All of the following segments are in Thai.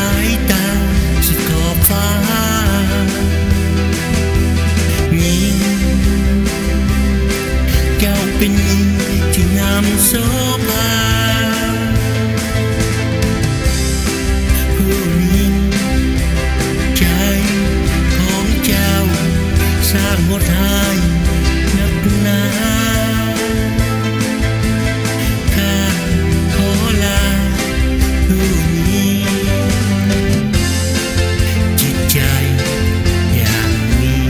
ายตาสุดขอบฟ้ายิ่งเจ้าเป็นยิ่งที่นำโสภาผู้ยิ่งใจของเจ้าสร้างหดหายนักหนาข้าขอลาผู้นี้จิตใจอย่างนี้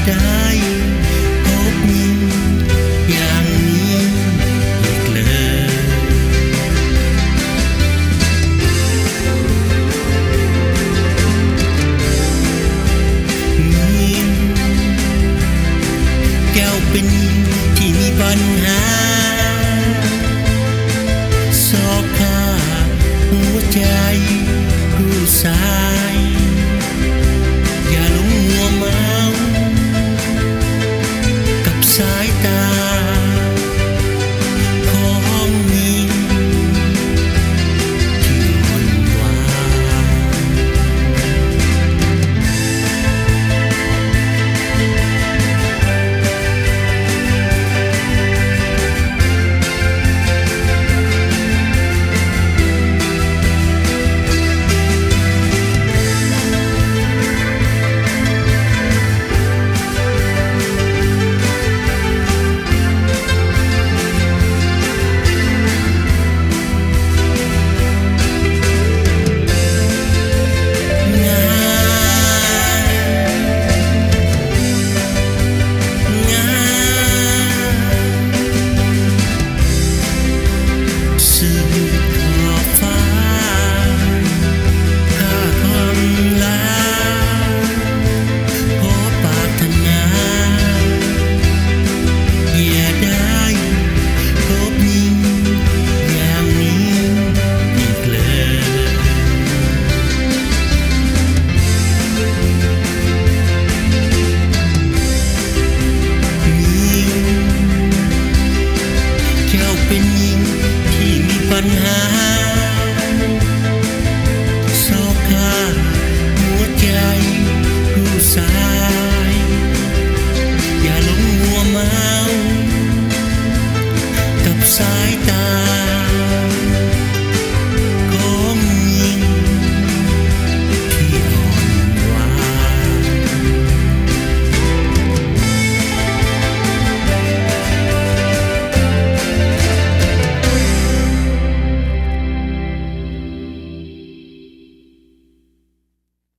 ได้พบยิ่งอย่างนี้อีกเลยยิ่งแก้วเป็นยิ่งที่มีปัญหาสอกขาหัวใจผู้สายอย่าหลงมัวเมาสายตาของยิ่งที่วันวเป็นยิ่งที่มีปัญหาสอกขาหัวใจผู้สาว